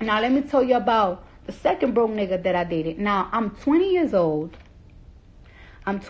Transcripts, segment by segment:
Now, let me tell you about the second broke nigga that I dated. Now, I'm 20 years old. And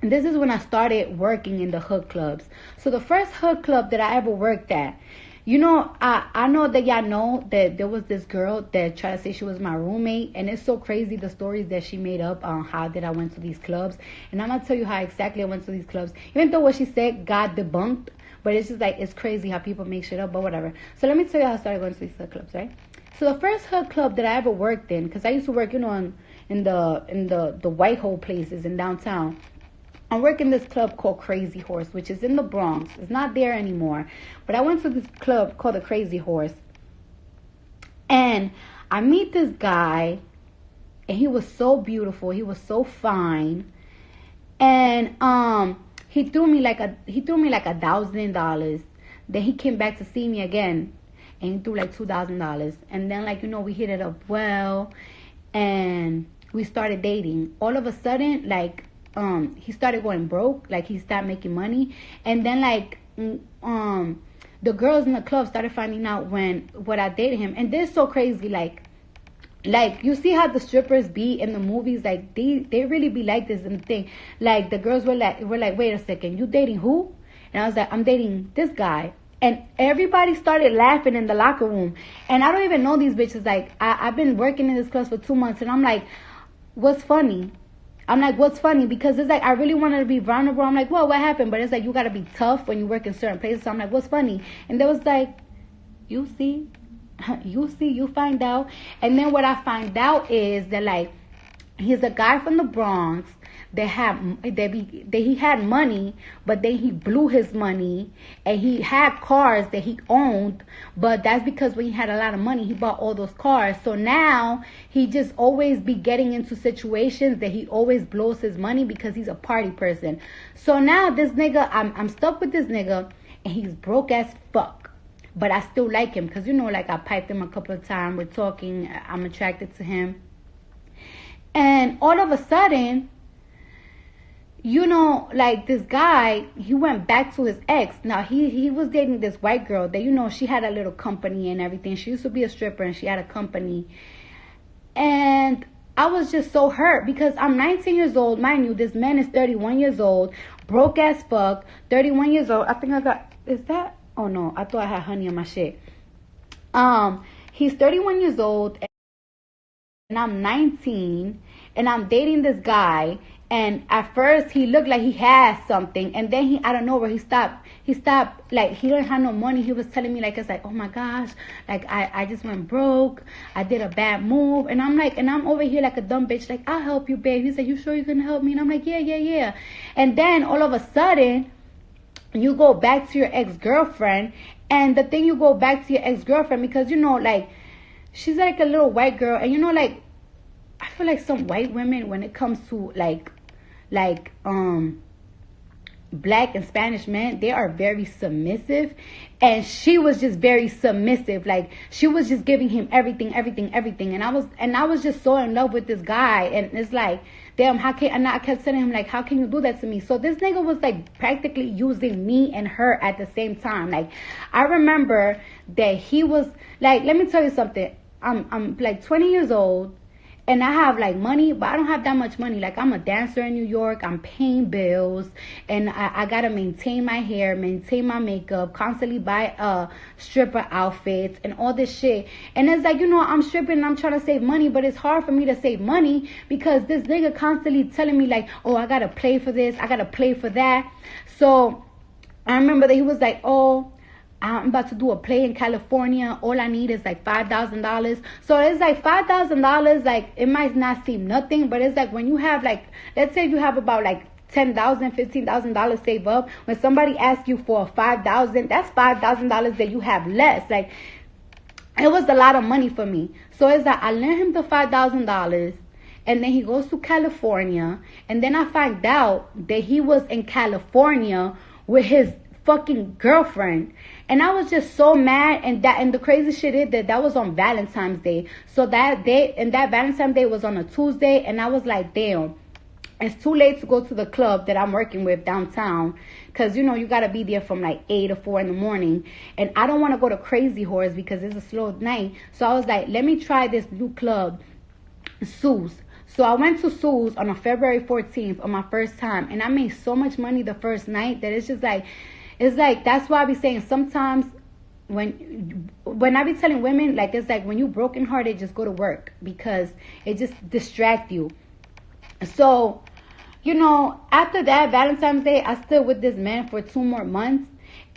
this is when I started working in the hood clubs. So the first hood club that I ever worked at, you know, I know that y'all know that there was this girl that tried to say she was my roommate. And it's so crazy the stories that she made up on how did I went to these clubs. And I'm going to tell you how exactly I went to these clubs. Even though what she said got debunked. But it's just like, it's crazy how people make shit up, but whatever. So let me tell you how I started going to these hood clubs, right? So the first hood club that I ever worked in, because I used to work, you know, in the white hole places in downtown. I'm working this club called Crazy Horse, which is in the Bronx. It's not there anymore. But I went to this club called the Crazy Horse. And I meet this guy, and he was so beautiful. He was so fine. And he threw me like $1,000. Then he came back to see me again, and he threw like $2,000. And then, like, you know, we hit it up well, and we started dating. All of a sudden, like, he started going broke, like he stopped making money. And then, like, the girls in the club started finding out what I dated him. And they're so crazy, like you see how the strippers be in the movies, like they really be like this in the thing. Like the girls were like, wait a second, you dating who? And I was like, I'm dating this guy. And everybody started laughing in the locker room. And I don't even know these bitches. Like, I've been working in this club for 2 months, and I'm like, what's funny? I'm like, what's funny? Because it's like, I really wanted to be vulnerable. I'm like, well, what happened? But it's like, you got to be tough when you work in certain places. So I'm like, what's funny? And they was like, you see, you find out. And then what I find out is that, like, he's a guy from the Bronx that he had money, but then he blew his money, and he had cars that he owned, but that's because when he had a lot of money, he bought all those cars. So now he just always be getting into situations that he always blows his money because he's a party person. So now this nigga, I'm stuck with this nigga, and he's broke as fuck. But I still like him because, you know, like, I piped him a couple of times. We're talking. I'm attracted to him. And all of a sudden, you know, like, this guy, he went back to his ex. Now, he was dating this white girl that, you know, she had a little company and everything. She used to be a stripper, and she had a company. And I was just so hurt because I'm 19 years old. Mind you, this man is 31 years old. Broke as fuck. 31 years old. I think I got... Is that... Oh, no. I thought I had honey on my shit. He's 31 years old, and I'm 19, and I'm dating this guy. And at first, he looked like he had something. And then out of nowhere, he stopped. Like, he didn't have no money. He was telling me, like, it's like, oh, my gosh. Like, I just went broke. I did a bad move. And I'm like, and I'm over here like a dumb bitch. Like, I'll help you, babe. He said, you sure you can help me? And I'm like, yeah. And then, all of a sudden, you go back to your ex-girlfriend. And the thing, you go back to your ex-girlfriend because, you know, like, she's like a little white girl. And, you know, like, I feel like some white women, when it comes to, like black and Spanish men, they are very submissive. And she was just very submissive. Like, she was just giving him everything. And I was just so in love with this guy. And it's like, damn, I kept telling him, like, how can you do that to me? So this nigga was, like, practically using me and her at the same time. Like, I remember that he was, like, let me tell you something. I'm like 20 years old. And I have, like, money, but I don't have that much money. Like, I'm a dancer in New York. I'm paying bills. And I got to maintain my hair, maintain my makeup, constantly buy stripper outfits and all this shit. And it's like, you know, I'm stripping and I'm trying to save money. But it's hard for me to save money because this nigga constantly telling me, like, oh, I got to play for this. I got to play for that. So I remember that he was like, oh, I'm about to do a play in California. All I need is like $5,000. So it's like $5,000. Like, it might not seem nothing, but it's like when you have, like, let's say you have about like $10,000, $15,000 saved up. When somebody asks you for $5,000, that's $5,000 that you have less. Like, it was a lot of money for me. So it's like I lent him the $5,000. And then he goes to California. And then I find out that he was in California with his fucking girlfriend. And I was just so mad. And the crazy shit is that was on Valentine's Day. So that day, and that Valentine's Day was on a Tuesday. And I was like, damn. It's too late to go to the club that I'm working with downtown. Because, you know, you got to be there from like 8 or 4 in the morning. And I don't want to go to Crazy Horse because it's a slow night. So I was like, let me try this new club, Sue's. So I went to Sue's on a February 14th on my first time. And I made so much money the first night that it's just like, that's why I be saying sometimes when I be telling women, like, it's like when you brokenhearted, just go to work because it just distract you. So, you know, after that Valentine's Day, I stood with this man for 2 more months.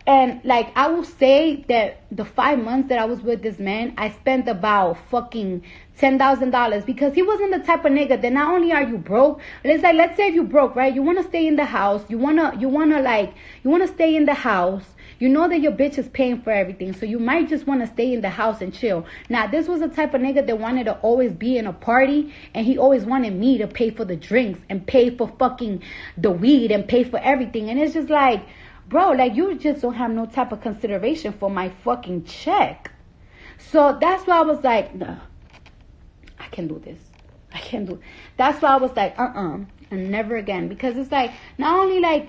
And like, I will say that the 5 months that I was with this man, I spent about fucking $10,000 because he wasn't the type of nigga that not only are you broke, but it's like, let's say if you broke, right? You want to stay in the house. You want to stay in the house. You know that your bitch is paying for everything. So you might just want to stay in the house and chill. Now, this was the type of nigga that wanted to always be in a party. And he always wanted me to pay for the drinks and pay for fucking the weed and pay for everything. And it's just like, bro, like, you just don't have no type of consideration for my fucking check. So that's why I was like, nah, I can't do this. I can't do it. That's why I was like, and never again. Because it's like, not only like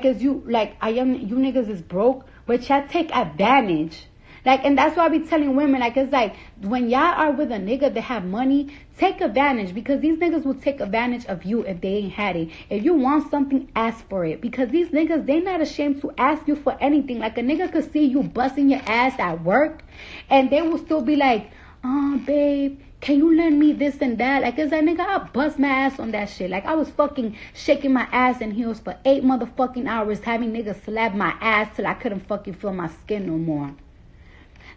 as you, like, you niggas is broke, but y'all take advantage. Like, and that's why I be telling women, like, it's like, when y'all are with a nigga that have money, take advantage. Because these niggas will take advantage of you if they ain't had it. If you want something, ask for it. Because these niggas, they not ashamed to ask you for anything. Like, a nigga could see you busting your ass at work, and they will still be like, babe, can you lend me this and that? Like, it's like, nigga, I bust my ass on that shit. Like, I was fucking shaking my ass in heels for 8 motherfucking hours, having niggas slap my ass till I couldn't fucking feel my skin no more.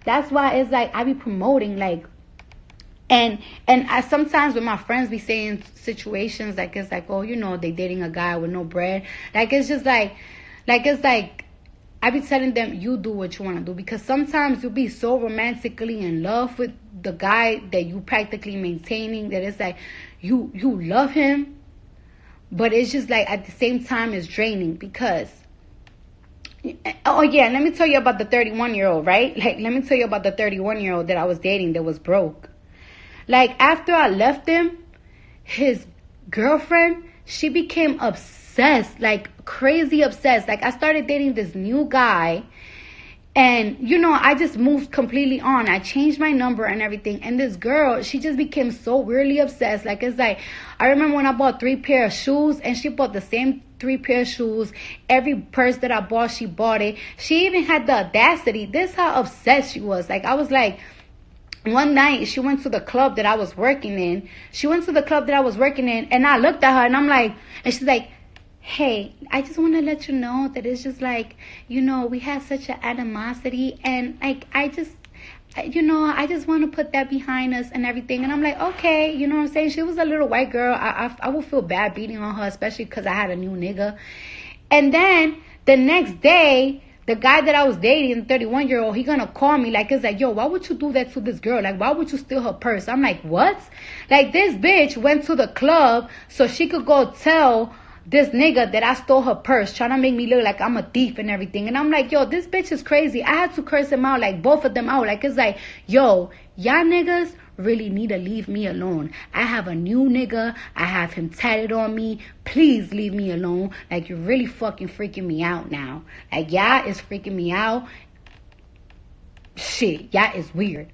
That's why it's like, I be promoting, like, and I sometimes when my friends be saying situations, like, it's like, oh, you know, they dating a guy with no bread. Like, it's just like, it's like, I be telling them, you do what you want to do. Because sometimes you'll be so romantically in love with the guy that you practically maintaining that it's like, you love him. But it's just like, at the same time, it's draining because, oh yeah, let me tell you about the 31-year-old, right? Like, let me tell you about the 31-year-old that I was dating that was broke. Like, after I left him, his girlfriend, she became obsessed, like crazy obsessed. Like, I started dating this new guy, and, you know, I just moved completely on. I changed my number and everything. And this girl, she just became so weirdly obsessed. Like, it's like, I remember when I bought 3 pair of shoes, and she bought the same 3 pair of shoes. Every purse that I bought, she bought it. She even had the audacity. This is how obsessed she was. Like, I was like, one night, she went to the club that I was working in. And I looked at her, and I'm like, and she's like, hey, I just want to let you know that it's just like, you know, we had such an animosity, and like, I just want to put that behind us and everything. And I'm like, okay, you know what I'm saying? She was a little white girl. I would feel bad beating on her, especially because I had a new nigga. And then the next day, the guy that I was dating, the 31-year-old, he gonna call me, like, it's like, yo, why would you do that to this girl? Like, why would you steal her purse? I'm like, what? Like, this bitch went to the club so she could go tell this nigga that I stole her purse, trying to make me look like I'm a thief and everything. And I'm like, yo, this bitch is crazy. I had to curse him out, like, both of them out. Like, it's like, yo, y'all niggas really need to leave me alone. I have a new nigga. I have him tatted on me. Please leave me alone. Like, you're really fucking freaking me out now. Like, y'all is freaking me out. Shit, y'all is weird.